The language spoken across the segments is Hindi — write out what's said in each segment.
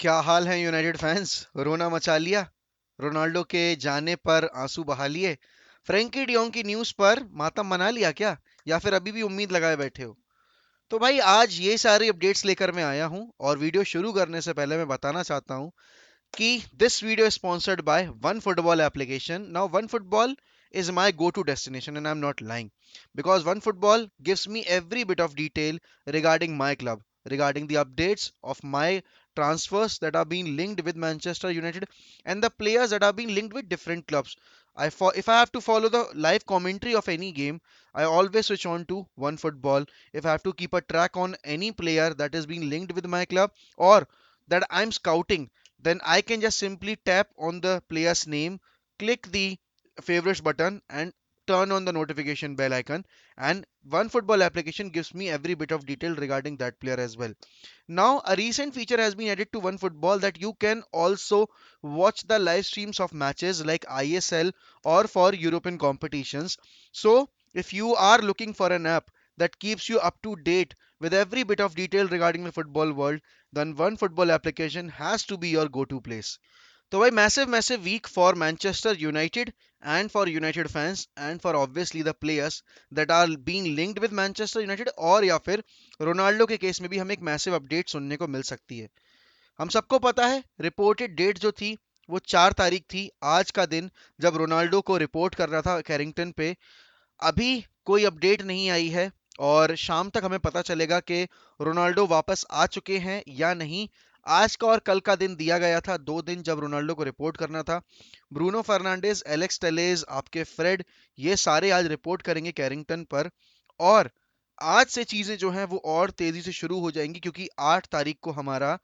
क्या हाल है यूनाइटेड फैंस। रोना मचा लिया। रोनाल्डो के जाने पर आंसू बहा लिए। फ्रैंकी डियोंग की न्यूज़ पर मातम मना लिया क्या, या फिर अभी भी उम्मीद लगाए बैठे हो? तो भाई आज ये सारी अपडेट्स लेकर मैं आया हूं, और वीडियो शुरू करने से पहले मैं बताना चाहता हूं कि this video is sponsored by OneFootball application. Now, OneFootball is my go-to destination, and I'm not lying, because OneFootball gives me every bit of detail regarding my club, regarding the updates of my transfers that are being linked with Manchester United, and the players that are being linked with different clubs. If I have to follow the live commentary of any game, I always switch on to OneFootball. If I have to keep a track on any player that is being linked with my club, or that I'm scouting, then I can just simply tap on the player's name, click the favorites button, and turn on the notification bell icon. And OneFootball application gives me every bit of detail regarding that player as well. Now, a recent feature has been added to OneFootball that you can also watch the live streams of matches like ISL or for European competitions. So, if you are looking for an app that keeps you up to date with every bit of detail regarding the football world, then OneFootball application has to be your go-to place. तो भाई massive massive week for Manchester United and for United fans and for obviously the players that are being linked with Manchester United, और या फिर रोनाल्डो के केस में भी हमें एक मैसिव अपडेट सुनने को मिल सकती है। हम सबको पता है रिपोर्टेड डेट जो थी वो 4 तारीख थी, आज का दिन, जब रोनाल्डो को रिपोर्ट करना था कैरिंगटन पे। अभी कोई अपडेट नहीं आई है, और शाम तक हमें पता चलेगा कि रोनाल्डो वापस आ चुके हैं या नहीं। आज का और कल का दिन दिया गया था, 2 दिन जब रोनाल्डो को रिपोर्ट करना था। ब्रूनो फर्नांडिस, एलेक्स टेलेज, आपके फ्रेड, ये सारे आज रिपोर्ट करेंगे कैरिंगटन पर। और आज से चीजें जो हैं वो और तेजी से शुरू हो जाएंगी, क्योंकि 8 तारीख को हमारा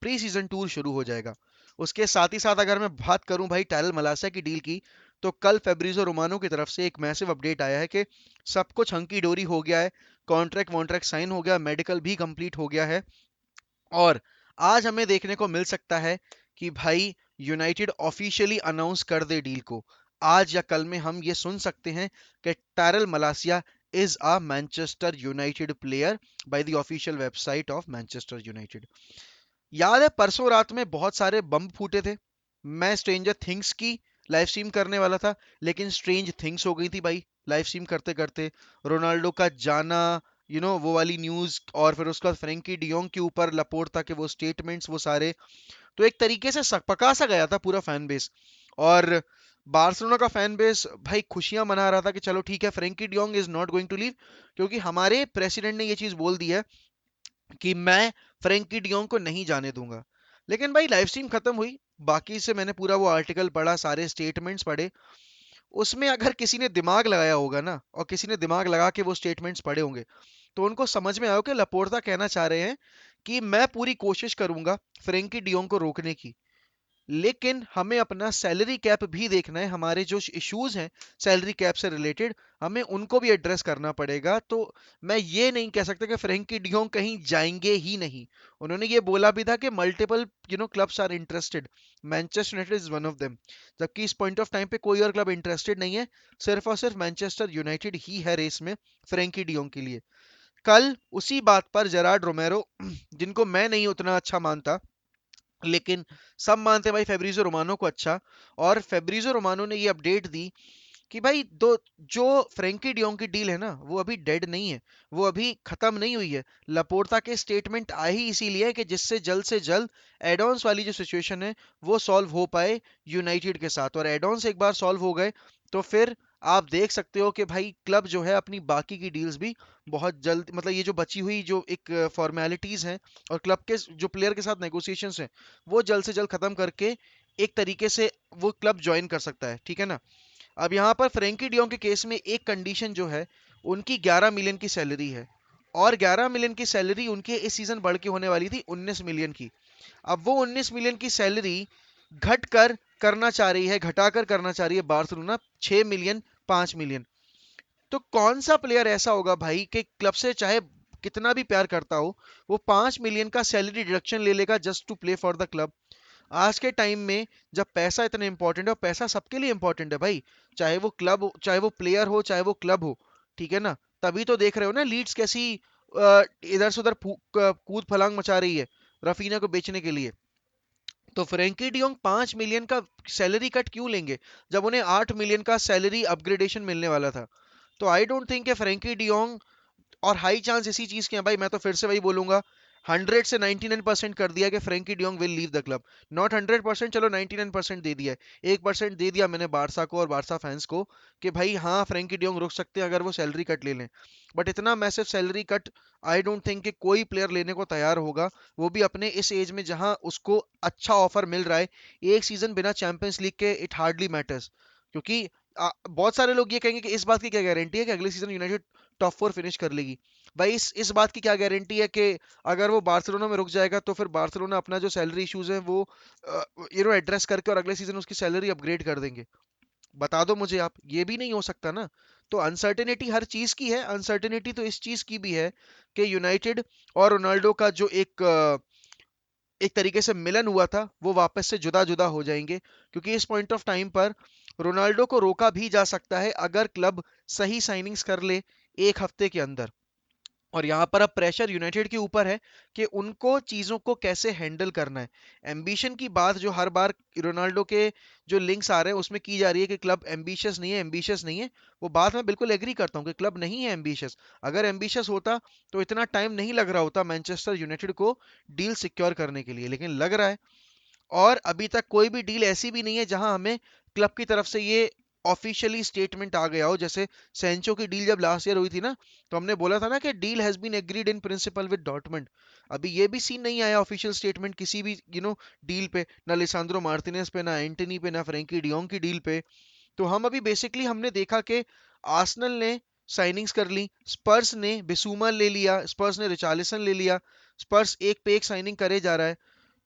प्री सीजन टूर शुरू हो जाएगा। उसके साथ ही साथ अगर मैं बात करूं भाई टैरल मलासिया की डील की, तो कल फेब्रिजो रोमानो की तरफ से एक मैसिव अपडेट आया है कि सब कुछ हंकी डोरी हो गया है। कॉन्ट्रैक्ट वॉन्ट्रैक्ट साइन हो गया, मेडिकल भी कंप्लीट हो गया है। और आज हमें देखने को मिल सकता है कि भाई यूनाइटेड ऑफिशियली अनाउंस कर दे डील को। आज या कल में हम ये सुन सकते हैं कि Tyrell Malacia is a Manchester United player by the official website of Manchester United. याद है परसों रात में बहुत सारे बम फूटे थे। मैं स्ट्रेंजर थिंग्स की लाइव स्ट्रीम करने वाला था, लेकिन स्ट्रेंज थिंग्स हो गई थी भाई लाइव स्ट्रीम करते करते। रोनाल्डो का जाना, वो वाली न्यूज, और फिर उसके बाद फ्रेंकी डियोंग के ऊपर लपोर्टा के वो स्टेटमेंट्स, वो सारे। तो एक तरीके से पका सा गया था पूरा फैन बेस। और बार्सिलोना का फैन बेस भाई खुशियां मना रहा था कि चलो ठीक है, Frenkie de Jong is not going to leave, क्योंकि हमारे प्रेसिडेंट ने ये चीज बोल दी है कि मैं फ्रेंकी डियोंग को नहीं जाने दूंगा। लेकिन भाई लाइव स्ट्रीम खत्म हुई, बाकी से मैंने पूरा वो आर्टिकल पढ़ा, सारे स्टेटमेंट्स पढ़े। उसमें अगर किसी ने दिमाग लगाया होगा ना, और किसी ने दिमाग लगा के वो स्टेटमेंट्स पढ़े होंगे, तो उनको समझ में आया कि लपोर्ता कहना चाह रहे हैं कि मैं पूरी कोशिश करूंगा फ्रेंकी डियोंग को रोकने की, लेकिन हमें अपना सैलरी कैप भी देखना है। हमारे जो इश्यूज हैं सैलरी कैप से रिलेटेड, हमें उनको भी एड्रेस करना पड़ेगा। तो मैं ये नहीं कह सकता कि फ्रेंकी डियोंग कहीं जाएंगे ही नहीं। उन्होंने ये बोला भी था कि multiple clubs are interested, Manchester United is one of them. जबकि इस पॉइंट ऑफ टाइम पे कोई और क्लब इंटरेस्टेड नहीं है, सिर्फ और सिर्फ मैनचेस्टर यूनाइटेड ही है रेस में फ्रेंकी डियोंग के लिए। कल उसी बात पर जेरार्ड रोमेरो, जिनको मैं नहीं उतना अच्छा मानता, लेकिन सब मानते हैं भाई फेब्रिजो रोमानो को अच्छा, और फेब्रिजो रोमानो ने ये अपडेट दी कि भाई दो, जो फ्रेंकी डियोंग की डील है ना वो अभी डेड नहीं है, वो अभी खत्म नहीं हुई है। लपोर्ता के स्टेटमेंट आए ही इसीलिए है कि जिससे जल्द से जल्द एडॉन्स वाली जो सिचुएशन है वो सॉल्व हो पाए यूनाइटेड के साथ। और एडॉन्स एक बार सॉल्व हो गए तो फिर आप देख सकते हो कि भाई क्लब जो है अपनी बाकी की डील्स भी बहुत जल्द, मतलब ये जो बची हुई जो एक फॉर्मेलिटीज हैं और क्लब के जो प्लेयर के साथ नेगोशिएशंस हैं, वो जल्द से जल्द खत्म करके एक तरीके से वो क्लब ज्वाइन कर सकता है, ठीक है ना। अब यहाँ पर फ्रेंकी डियोंग के केस में एक कंडीशन जो है, उनकी 11 मिलियन की सैलरी है, और 11 मिलियन की सैलरी उनके इस सीजन बढ़ के होने वाली थी 19 मिलियन की। अब वो 19 मिलियन की सैलरी घट कर करना चाह रही है, घटाकर करना चाह रही है बार्सिलोना 6 मिलियन, 5 मिलियन। तो कौन सा प्लेयर ऐसा होगा भाई कि क्लब से चाहे कितना भी प्यार करता हो, वो 5 मिलियन का सैलरी डिडक्शन ले लेगा just to play for the club? आज के टाइम में जब पैसा इतना इंपॉर्टेंट है, और पैसा सबके लिए इंपॉर्टेंट है भाई, चाहे वो क्लब, चाहे वो प्लेयर हो, चाहे वो क्लब हो, ठीक है ना। तभी तो देख रहे हो ना लीड्स कैसी इधर से उधर कूद फलांग मचा रही है रफीना को बेचने के लिए। तो फ्रेंकी डियोंग 5 मिलियन का सैलरी कट क्यों लेंगे जब उन्हें 8 मिलियन का सैलरी अपग्रेडेशन मिलने वाला था? तो आई डोंट थिंक कि फ्रेंकी डियोंग, और हाई चांस इसी चीज के हैं भाई, मैं तो फिर से वही बोलूंगा, 100 से 99% कर दिया कि Frenkie de Jong will leave the club. Not 100%, चलो 99% दे दिया है, 1% दे दिया मैंने बारसा को और बारसा फैंस को कि भाई हाँ फ्रेंकी डियोंग रुक सकते हैं अगर वो सैलरी कट ले लें। बट इतना massive salary cut I don't think कि कोई प्लेयर लेने को तैयार होगा, वो भी अपने इस एज में जहां उसको अच्छा ऑफर मिल रहा है। एक सीजन बिना चैंपियंस लीग के इट हार्डली मैटर्स, क्योंकि बहुत सारे लोग ये कहेंगे कि इस बात की क्या गारंटी है कि अगले season United top four finish कर लेगी। भाई इस बात की क्या गारंटी है कि अगर वो बार्सिलोना में रुक जाएगा तो फिर बार्सिलोना अपना जो सैलरी इश्यूज है वो एड्रेस करके और अगले सीजन उसकी सैलरी अपग्रेड कर देंगे? बता दो मुझे आप, ये भी नहीं हो सकता ना। तो अनसर्टेनिटी हर चीज की है, अनसर्टेनिटी तो इस चीज की भी है कि यूनाइटेड और रोनाल्डो का जो एक तरीके से मिलन हुआ था वो वापस से जुदा जुदा हो जाएंगे, क्योंकि इस पॉइंट ऑफ टाइम पर रोनाल्डो को रोका भी जा सकता है अगर क्लब सही साइनिंग्स कर ले 1 हफ्ते के अंदर। और यहाँ पर अब प्रेशर यूनाइटेड के ऊपर है कि उनको चीजों को कैसे हैंडल करना है। एम्बिशन की बात जो हर बार रोनाल्डो के जो लिंक्स आ रहे हैं उसमें की जा रही है कि क्लब एम्बिशियस नहीं है, एम्बिशियस नहीं है। वो बात मैं बिल्कुल एग्री करता हूँ कि क्लब नहीं है एम्बिशियस। अगर एम्बिशियस होता तो इतना टाइम नहीं लग रहा होता मैनचेस्टर यूनाइटेड को डील सिक्योर करने के लिए, लेकिन लग रहा है। और अभी तक कोई भी डील ऐसी भी नहीं है जहां हमें क्लब की तरफ से ये ऑफिशियली स्टेटमेंट आ गया हो। जैसे सेंचो की डील जब लास्ट ईयर हुई थी ना, तो हमने बोला था ना कि deal has been agreed in principle with Dortmund. अभी ये भी सीन नहीं आया ऑफिशियल स्टेटमेंट किसी भी डील पे, ना लिसांद्रो मार्टिनेज पे, ना एंटनी पे, ना फ्रेंकी डियोंग की डील पे। तो हम अभी बेसिकली हमने देखा कि आर्सेनल ने साइनिंग्स कर ली, स्पर्स ने बिसूमा ले लिया, स्पर्स ने रिचार्लिसन ले लिया, स्पर्स एक पे एक साइनिंग करे जा रहा है।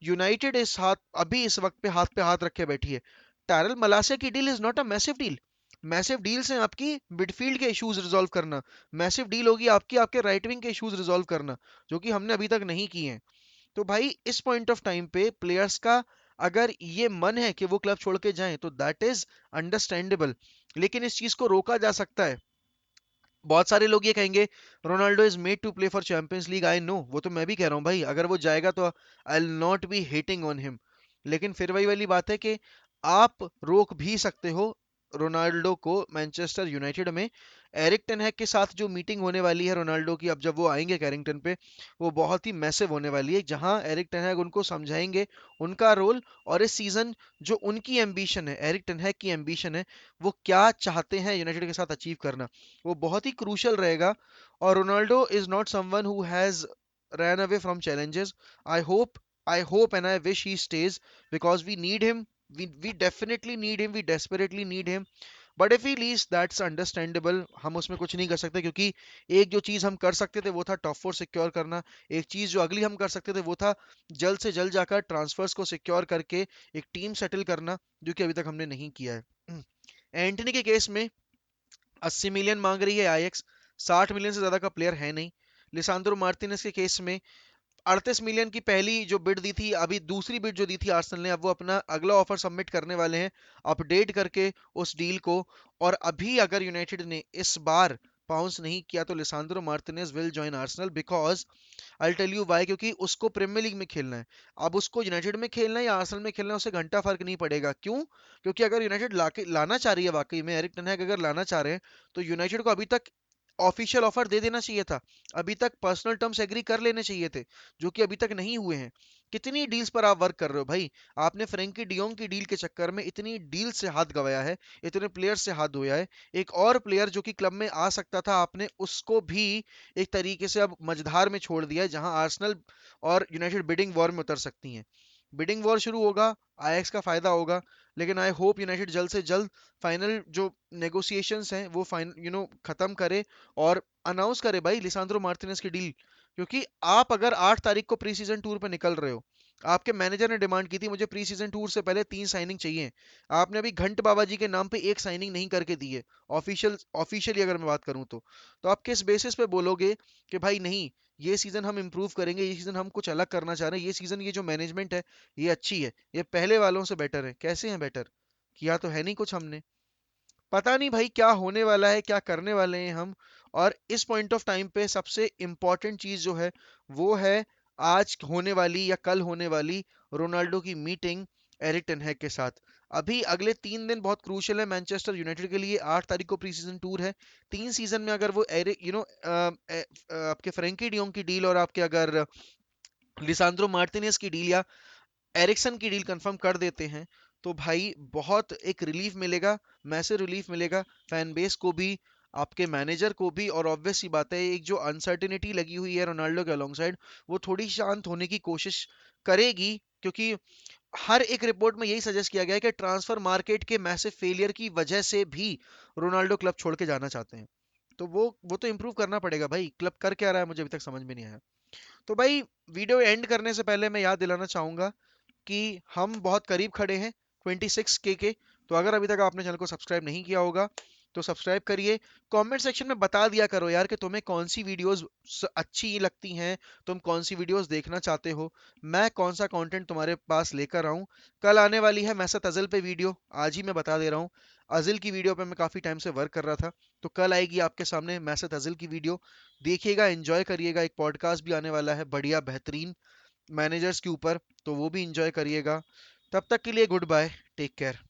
यूनाइटेड इस हाथ अभी इस वक्त पे हाथ रखे बैठी है। टैरल मलासिया की deal is not a massive deal. Massive deals हैं आपकी मिडफील्ड के इश्यूज रिजॉल्व करना, मैसिव डील होगी आपकी आपके राइट विंग के इश्यूज रिजॉल्व करना, जो कि हमने अभी तक नहीं किए हैं। तो भाई इस पॉइंट ऑफ टाइम पे प्लेयर्स का अगर ये मन है कि वो क्लब छोड़ के जाएं तो दैट इज अंडरस्टैंडेबल, लेकिन इस चीज को रोका जा सकता है। बहुत सारे लोग ये कहेंगे Ronaldo is made to play for Champions League, I know, वो तो मैं भी कह रहा हूँ भाई, अगर वो जाएगा तो I will not be hating on him. लेकिन फिर वही वाली बात है कि आप रोक भी सकते हो रोनाल्डो को मैनचेस्टर यूनाइटेड में। एरिक टेनहैग के साथ जो मीटिंग होने वाली है रोनाल्डो की, अब जब वो आएंगे कैरिंगटन पे, वो बहुत ही मैसिव होने वाली है, जहां एरिक टेनहैग उनको समझाएंगे उनका रोल, और इस सीजन जो उनकी एम्बिशन है, एरिक टेनहैग की एम्बिशन है, वो क्या चाहते हैं यूनाइटेड के साथ अचीव करना, वो बहुत ही क्रूशल रहेगा। और Ronaldo is not someone who has ran away from challenges. I hope, I hope and I wish he stays because we need him. We definitely need him. We desperately need him. But if he leaves that's understandable, हम उसमें कुछ नहीं कर सकते, क्योंकि एक जो चीज हम कर सकते थे वो था टॉप फोर सिक्योर करना। एक चीज जो अगली हम कर सकते थे वो था जल्द से जल्द जाकर ट्रांसफर्स को सिक्योर करके एक टीम सेटल करना, जो कि अभी तक हमने नहीं किया है। एंटनी के केस में 80 मिलियन मांग रही है आईएक्स, 60 मिलियन से ज्यादा का प्लेयर है नहीं। लिसांद्रो मार्टिनेज के केस में 38 मिलियन की पहली जो बिड दी थी, अभी दूसरी बिड जो दी थी आर्सेनल ने, अब वो अपना अगला ऑफर सबमिट करने वाले हैं अपडेट करके उस डील को। और अभी अगर यूनाइटेड ने इस बार पाउंस नहीं किया तो Lisandro Martinez will join Arsenal, because I tell you why, क्योंकि उसको प्रीमियर लीग में खेलना है। अब उसको यूनाइटेड में खेलना है या आर्सेनल में खेलना है उससे घंटा फर्क नहीं पड़ेगा। क्यों? क्योंकि अगर यूनाइटेड लाना चाह रही है, वाकई में एरिक टेन हैग अगर लाना चाह रहे हैं, तो यूनाइटेड को अभी तक ऑफिशियल ऑफर दे देना चाहिए था, अभी तक पर्सनल टर्म्स एग्री कर लेने चाहिए थे, जो कि अभी तक नहीं हुए हैं। कितनी डील्स पर आप वर्क कर रहे हो भाई? आपने फ्रेंकी डियोंग की डील के चक्कर में इतनी डील से हाथ गवाया है, इतने प्लेयर से हाथ धोया है। एक और प्लेयर जो कि क्लब में आ सकता था, आपने उसको भी एक तरीके से अब मझधार में छोड़ दिया है, जहां आर्सेनल और यूनाइटेड बिडिंग वॉर में उतर सकती हैं। बिडिंग वॉर शुरू होगा, आईएक्स का फायदा होगा, लेकिन आई होप यूनाइटेड जल्द से जल्द फाइनल जो नेगोशिएशंस हैं वो खत्म करे और अनाउंस करे भाई लिसांद्रो मार्टिनेज की डील। क्योंकि आप अगर 8 तारीख को प्री सीजन टूर पे निकल रहे हो, आपके मैनेजर ने डिमांड की थी मुझे प्री सीजन टूर से पहले 3 साइनिंग चाहिए, आपने अभी घंट बाबा जी के नाम पे एक साइनिंग नहीं करके दी है, ऑफिशियली अगर मैं बात करूं तो आप किस बेसिस पे बोलोगे कि भाई नहीं, ये सीजन हम इंप्रूव करेंगे, ये सीजन हम कुछ अलग करना चाह रहे हैं, ये सीजन ये जो मैनेजमेंट है ये अच्छी है, ये पहले वालों से बेटर है? कैसे हैं बेटर? किया तो है नहीं कुछ हमने। पता नहीं भाई क्या होने वाला है, क्या करने वाले हैं हम। और इस पॉइंट ऑफ टाइम पे सबसे इंपॉर्टेंट चीज जो है वो है आज होने वाली या कल होने वाली रोनाल्डो की मीटिंग एरिक टेन हैग के साथ। अभी अगले 3 दिन बहुत क्रूशियल है मैनचेस्टर यूनाइटेड के लिए। 8 तारीख को प्री सीजन टूर है। 3 सीजन में अगर वो एरिक आपके फ्रेंकी डियोंग की डील और आपके अगर लिसांद्रो मार्टिनेज की डील या एरिक्सन की डील कंफर्म कर देते हैं, तो भाई बहुत एक रिलीफ मिलेगा, मैसिव रिलीफ मिलेगा फैन बेस को भी, आपके मैनेजर को भी। और ऑब्वियस सी बात है, एक जो अनसर्टेनिटी लगी हुई है रोनाल्डो के अलोंग साइड, वो थोड़ी शांत होने की कोशिश करेगी। क्योंकि हर एक रिपोर्ट में यही सजेस्ट किया गया है कि ट्रांसफर मार्केट के मैसिव फेलियर की वजह से भी रोनाल्डो क्लब छोड़ के जाना चाहते हैं। तो वो तो इंप्रूव करना पड़ेगा भाई। क्लब कर क्या रहा है मुझे अभी तक समझ में नहीं आया। तो भाई, वीडियो एंड करने से पहले मैं याद दिलाना चाहूंगा कि हम बहुत करीब खड़े हैं 26K के। तो अगर अभी तक आपने चैनल को सब्सक्राइब नहीं किया होगा तो सब्सक्राइब करिए। कमेंट सेक्शन में बता दिया करो यार कि तुम्हें कौन सी वीडियोस अच्छी लगती हैं, तुम कौन सी वीडियोस देखना चाहते हो, मैं कौन सा कंटेंट तुम्हारे पास लेकर आऊं। कल आने वाली है मैसत अजल पे वीडियो, आज ही मैं बता दे रहा हूँ। अजिल की वीडियो पे मैं काफी टाइम से वर्क कर रहा था, तो कल आएगी आपके सामने मैसत अजिल की वीडियो। देखिएगा, एंजॉय करिएगा। एक पॉडकास्ट भी आने वाला है बढ़िया बेहतरीन मैनेजर्स के ऊपर, तो वो भी इंजॉय करिएगा। तब तक के लिए गुड बाय, टेक केयर।